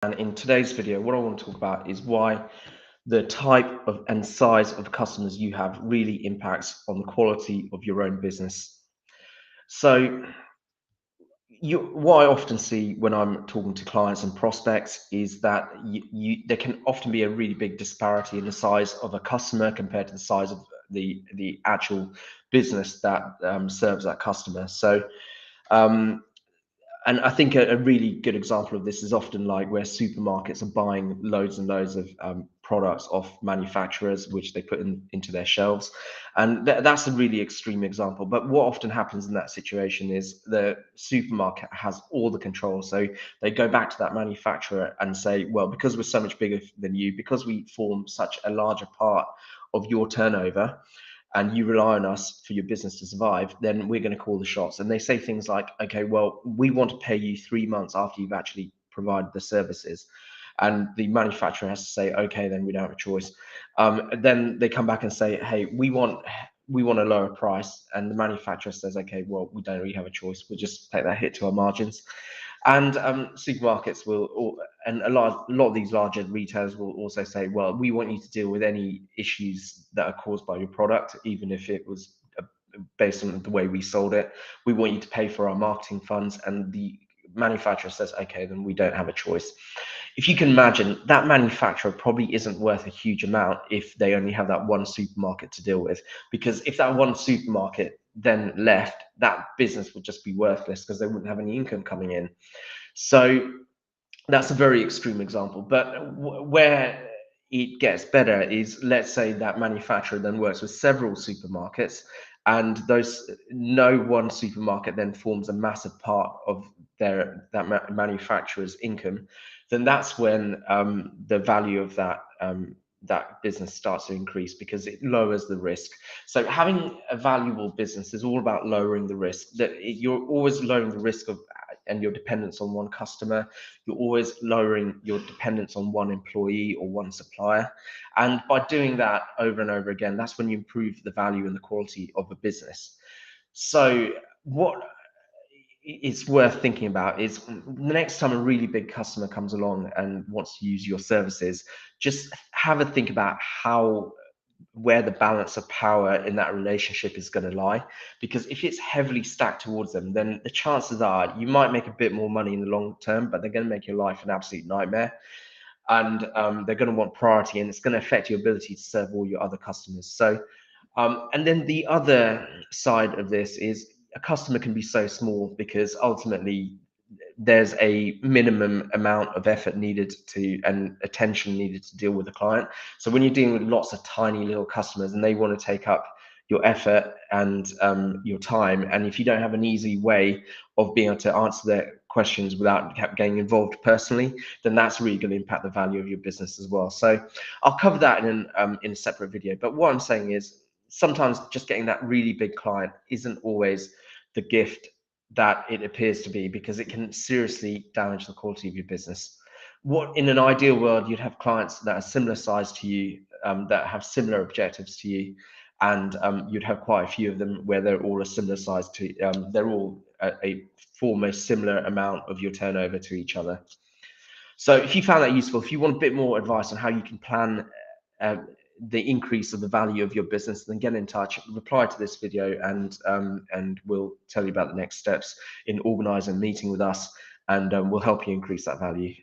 And in today's video, what I want to talk about is why the type of and size of customers you have really impacts on the quality of your own business. So, what I often see when I'm talking to clients and prospects is that there can often be a really big disparity in the size of a customer compared to the size of the actual business that serves that customer. So, um, and I think a really good example of this is often like where supermarkets are buying loads and loads of products off manufacturers, which they put into their shelves. And that's a really extreme example. But what often happens in that situation is the supermarket has all the control. So they go back to that manufacturer and say, well, because we're so much bigger than you, because we form such a larger part of your turnover, and you rely on us for your business to survive, then we're going to call the shots. And they say things like, okay, well, we want to pay you 3 months after you've actually provided the services. And the manufacturer has to say, okay, then we don't have a choice. Then they come back and say, hey, we want a lower price. And the manufacturer says, okay, well, we don't really have a choice. We'll just take that hit to our margins. And supermarkets and a lot of these larger retailers will also say, well, we want you to deal with any issues that are caused by your product, even if it was based on the way we sold it. We want you to pay for our marketing funds. And the manufacturer says, okay, then we don't have a choice. If you can imagine, that manufacturer probably isn't worth a huge amount if they only have that one supermarket to deal with. Because if that one supermarket then left, that business would just be worthless because they wouldn't have any income coming in. So that's a very extreme example. But where it gets better is, let's say that manufacturer then works with several supermarkets, and those no one supermarket then forms a massive part of that manufacturer's income. Then that's when the value of that business starts to increase because it lowers the risk. So having a valuable business is all about lowering the risk. You're always lowering the risk of and your dependence on one customer. You're always lowering your dependence on one employee or one supplier. And by doing that over and over again, that's when you improve the value and the quality of a business. So what it's worth thinking about is the next time a really big customer comes along and wants to use your services, just have a think about where the balance of power in that relationship is going to lie. Because if it's heavily stacked towards them, then the chances are you might make a bit more money in the long term, but they're going to make your life an absolute nightmare. And they're going to want priority, and it's going to affect your ability to serve all your other customers. So and then the other side of this is a customer can be so small because ultimately there's a minimum amount of effort needed to and attention needed to deal with the client. So when you're dealing with lots of tiny little customers and they want to take up your effort and your time, and if you don't have an easy way of being able to answer their questions without getting involved personally, then that's really going to impact the value of your business as well. So I'll cover that in a separate video. But what I'm saying is sometimes just getting that really big client isn't always the gift that it appears to be, because it can seriously damage the quality of your business. What in an ideal world, you'd have clients that are similar size to you, that have similar objectives to you, and you'd have quite a few of them where they're all a similar size to, they're all a almost similar amount of your turnover to each other. So if you found that useful, if you want a bit more advice on how you can plan uh, the increase of the value of your business, then get in touch, reply to this video, and we'll tell you about the next steps in organizing a meeting with us, and we'll help you increase that value.